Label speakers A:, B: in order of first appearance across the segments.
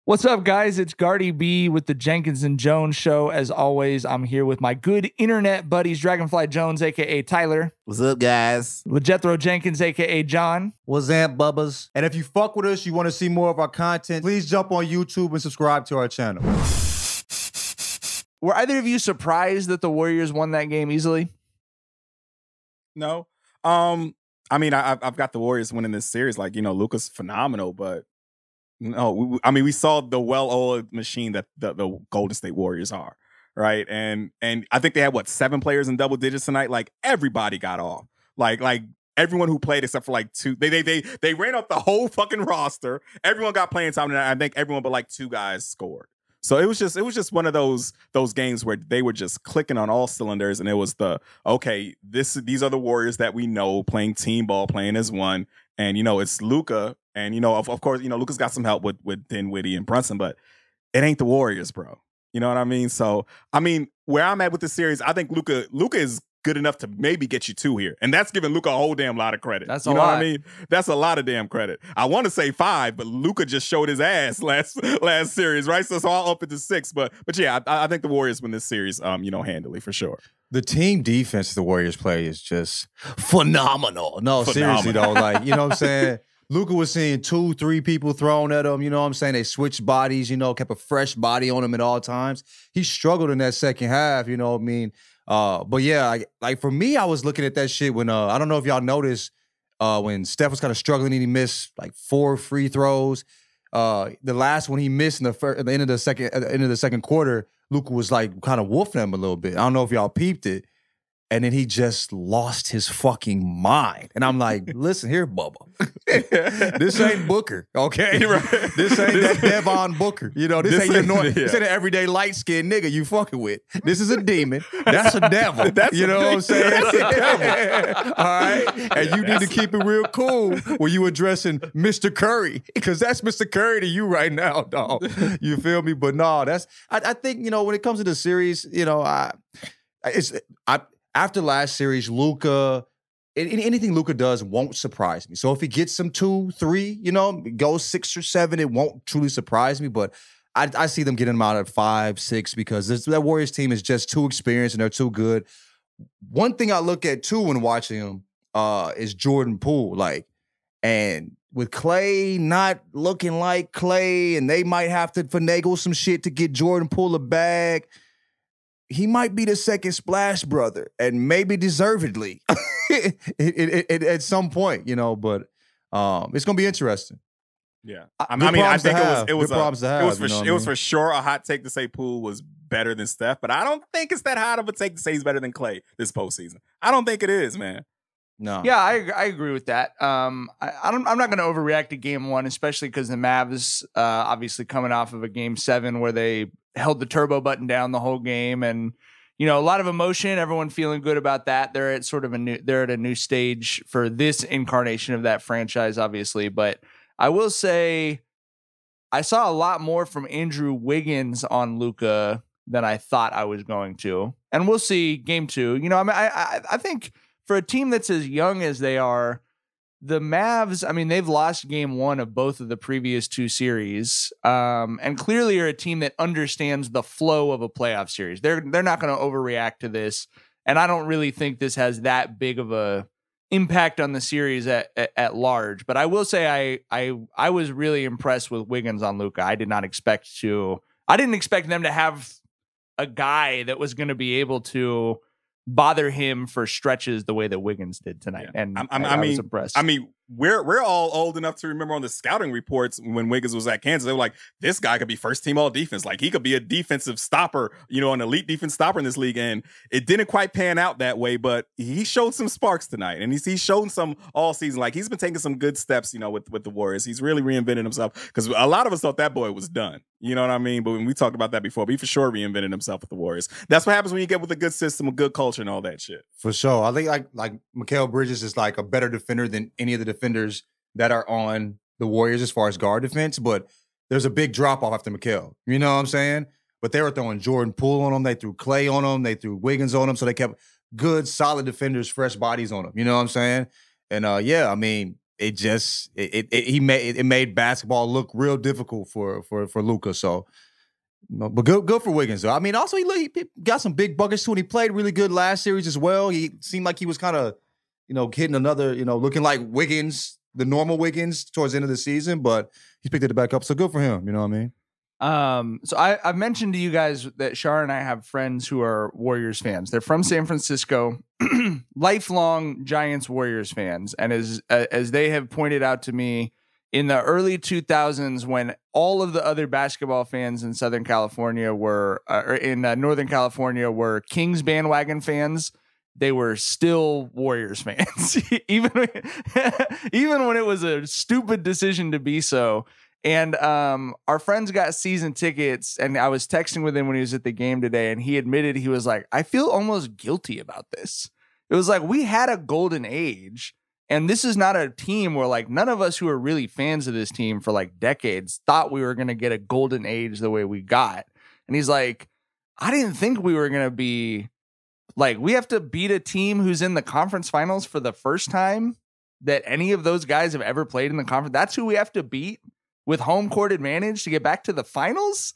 A: What's up, guys? It's Gardy B with the Jenkins and Jonez show. As always, I'm here with my good internet buddies, Dragonfly Jones, a.k.a. Tyler.
B: What's up, guys?
A: With Jethro Jenkins, a.k.a. John.
C: What's up, bubbas? And if you fuck with us, you want to see more of our content, please jump on YouTube and subscribe to our channel.
A: Were either of you surprised that the Warriors won that game easily?
D: No. I mean, I've got the Warriors winning this series. Like, Luka's phenomenal, but no, we saw the well-oiled machine that the Golden State Warriors are, right? And I think they had 7 players in double digits tonight. Like, everybody got off. Like everyone who played except for like 2. They ran up the whole fucking roster. Everyone got playing time, and I think everyone but 2 guys scored. So it was just one of those games where they were just clicking on all cylinders, and it was these are the Warriors that we know playing team ball, playing as one, and it's Luka, and of course Luka's got some help with Dinwiddie and Brunson, but it ain't the Warriors, bro. You know what I mean? So where I'm at with this series, I think Luka is good enough to maybe get you 2 here. And that's giving Luka a whole damn lot of credit.
A: That's a lot.
D: What I mean? That's a lot of damn credit. I want to say 5, but Luka just showed his ass last series, right? So I'll up it to 6. But yeah, I think the Warriors win this series, handily for sure.
C: The team defense the Warriors play is just phenomenal. No, seriously though, you know what I'm saying? Luka was seeing 2, 3 people thrown at him, you know what I'm saying? They switched bodies, kept a fresh body on him at all times. He struggled in that second half, you know what I mean? But yeah, like for me, I was looking at that shit when I don't know if y'all noticed when Steph was kind of struggling and he missed 4 free throws. The last one he missed at the end of the second quarter, Luka was kind of woofing him a little bit. I don't know if y'all peeped it. And then he just lost his fucking mind. And I'm like, listen here, Bubba. This ain't Booker, okay? Right. This ain't that Devon Booker. This ain't this ain't an everyday light-skinned nigga you fucking with. This is a demon. That's a devil. You know what I'm saying? That's a devil. All right? And you need to keep it real cool when you addressing Mr. Curry. Because that's Mr. Curry to you right now, dog. You feel me? But no, I think, when it comes to the series, after last series, Luka, anything Luka does won't surprise me. So if he gets some 2, 3, goes 6 or 7, it won't truly surprise me. But I see them getting him out at 5, 6 because that Warriors team is just too experienced and they're too good. One thing I look at too when watching him is Jordan Poole. And with Klay not looking like Klay, and they might have to finagle some shit to get Jordan Poole a bag. He might be the second Splash brother, and maybe deservedly at some point, but it's gonna be interesting.
D: Yeah, I think it was for sure a hot take to say Poole was better than Steph, but I don't think it's that hot of a take to say he's better than Klay this postseason. I don't think it is, man.
A: No. Yeah, I agree with that. I'm not going to overreact to Game 1, especially because the Mavs, obviously coming off of a Game 7 where they held the turbo button down the whole game, and a lot of emotion. Everyone feeling good about that. They're at a new stage for this incarnation of that franchise, obviously. But I will say, I saw a lot more from Andrew Wiggins on Luka than I thought I was going to, and we'll see Game 2. I think. For a team that's as young as they are, the Mavs, they've lost Game 1 of both of the previous 2 series, and clearly are a team that understands the flow of a playoff series. They're not going to overreact to this, and I don't really think this has that big of a impact on the series at large. But I will say I was really impressed with Wiggins on Luka. I didn't expect them to have a guy that was going to be able to bother him for stretches the way that Wiggins did tonight. Yeah. And I was impressed.
D: We're all old enough to remember on the scouting reports when Wiggins was at Kansas, they were like, this guy could be first team all defense. Like, he could be a defensive stopper, an elite defense stopper in this league. And it didn't quite pan out that way, but he showed some sparks tonight. And he's shown some all season. Like, he's been taking some good steps, with the Warriors. He's really reinvented himself, because a lot of us thought that boy was done. You know what I mean? But when we talked about that before, but he for sure reinvented himself with the Warriors. That's what happens when you get with a good system, a good culture, and all that shit.
C: For sure. I think like Mikal Bridges is a better defender than any of the defenders that are on the Warriors as far as guard defense, but there's a big drop-off after Mikal. You know what I'm saying? But they were throwing Jordan Poole on him. They threw Klay on him. They threw Wiggins on him. So they kept good, solid defenders, fresh bodies on him. You know what I'm saying? And, it made basketball look real difficult for Luka. So, but good for Wiggins though. I mean, also he got some big buckets too, and he played really good last series as well. He seemed like he was kind of, hitting another, looking like Wiggins, the normal Wiggins towards the end of the season, but he picked it back up. So good for him. You know what I mean?
A: So I've mentioned to you guys that Shar and I have friends who are Warriors fans. They're from San Francisco, lifelong Giants Warriors fans. And as they have pointed out to me, in the early 2000s, when all of the other basketball fans in Southern California or in Northern California were Kings bandwagon fans, they were still Warriors fans, even when it was a stupid decision to be so. And our friends got season tickets, and I was texting with him when he was at the game today, and he admitted, he was like, I feel almost guilty about this. It was like, we had a golden age, and this is not a team where, like, none of us who are really fans of this team for like decades thought we were going to get a golden age the way we got. And he's like, I didn't think we were going to be like, we have to beat a team who's in the conference finals for the first time that any of those guys have ever played in the conference. That's who we have to beat with home court advantage to get back to the finals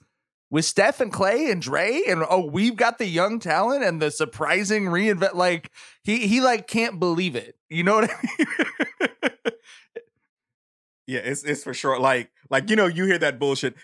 A: with Steph and Klay and Dre. And we've got the young talent and the surprising reinvent. Like he like can't believe it. You know what I mean?
D: Yeah, it's for sure. Like, you hear that bullshit.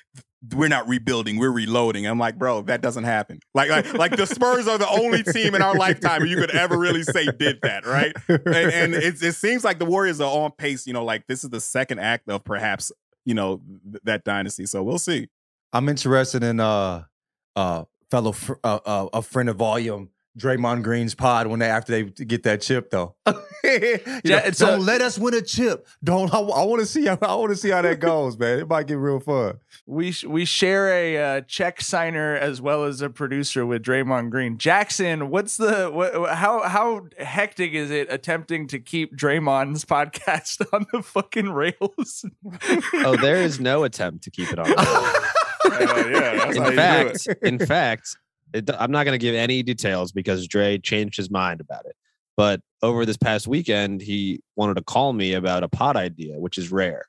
D: We're not rebuilding, we're reloading. I'm like, bro, that doesn't happen. Like the Spurs are the only team in our lifetime you could ever really say did that, right? And it seems like the Warriors are on pace. Like this is the second act of perhaps that dynasty. So we'll see.
C: I'm interested in a friend of volume, Draymond Green's pod after they get that chip though. Don't let us win a chip. I want to see how that goes, man. It might get real fun.
A: We share a check signer as well as a producer with Draymond Green. Jackson, how hectic is it attempting to keep Draymond's podcast on the fucking rails?
B: Oh, there is no attempt to keep it on. In fact, I'm not going to give any details because Dre changed his mind about it. But over this past weekend, he wanted to call me about a pod idea, which is rare.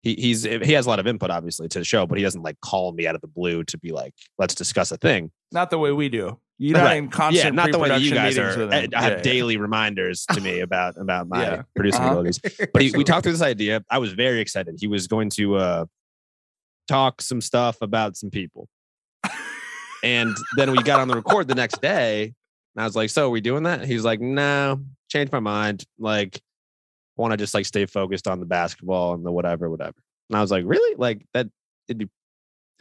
B: He has a lot of input, obviously, to the show, but he doesn't like call me out of the blue to be like, let's discuss a thing.
A: Not the way we do. You're not in constant
B: not the way that you guys are.
A: I
B: have daily reminders to me about my producing abilities. But we talked through this idea. I was very excited. He was going to talk some stuff about some people. And then we got on the record the next day, and I was like, so are we doing that? He's like, no, changed my mind. Like, I want to just like stay focused on the basketball and the whatever. And I was like, really? Like that, it'd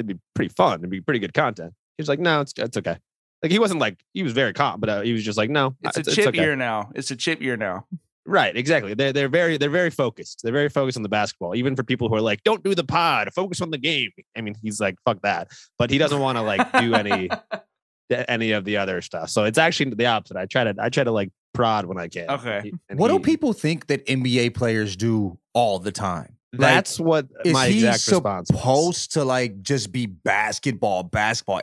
B: be pretty fun. It'd be pretty good content. He was like, no, it's okay. Like he wasn't like, he was very calm, but he was just like, no,
A: it's a chip year now. It's a chip year now.
B: Right, exactly. They're very focused. They're very focused on the basketball. Even for people who are like, don't do the pod, focus on the game. I mean, he's like, fuck that. But he doesn't want to like do any of the other stuff. So it's actually the opposite. I try to like prod when I can.
A: Okay.
C: What do people think that NBA players do all the time?
B: That's what my exact response was.
C: Supposed to like just be basketball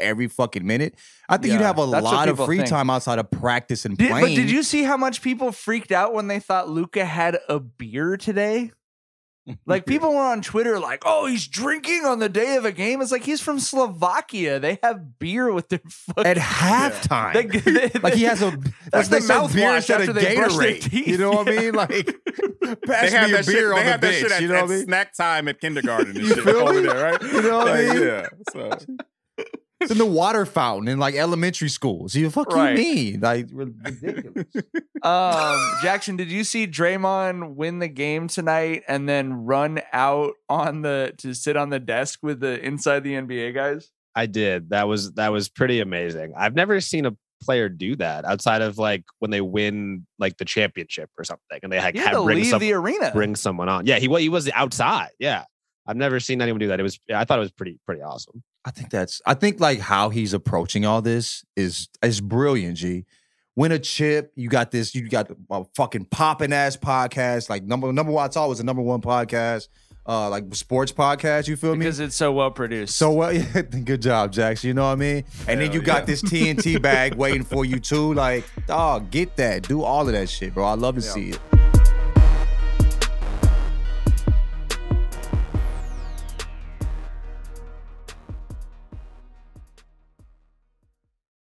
C: every fucking minute? I think you'd have a lot of free time outside of practice and playing.
A: But did you see how much people freaked out when they thought Luka had a beer today? Like people were on Twitter like, oh, he's drinking on the day of a game. It's like he's from Slovakia. They have beer with their fucking
C: at halftime. Like he has a
A: that's the mouthwash
C: after they brush their teeth. You know what I mean? Like pass me a beer on the bench. You know what I mean?
D: Snack time at kindergarten and shit over there, right?
C: You know what I mean?
D: Yeah. So.
C: It's in the water fountain in like elementary schools. You mean? Like ridiculous.
A: Jackson, did you see Draymond win the game tonight and then run out to sit on the desk with the inside the NBA guys?
B: I did. That was pretty amazing. I've never seen a player do that outside of like when they win like the championship or something, and they
A: the arena,
B: bring someone on. Yeah, he was outside. Yeah, I've never seen anyone do that. I thought it was pretty awesome.
C: I think like how he's approaching all this is brilliant, G. Win a chip, you got a fucking popping ass podcast. Like number one, I saw was the number one podcast, like sports podcast, you feel me?
A: Because it's so well produced.
C: So well, yeah, good job, Jackson. You know what I mean? And then you got this TNT bag waiting for you too. Like, dog, get that. Do all of that shit, bro. I love to see it.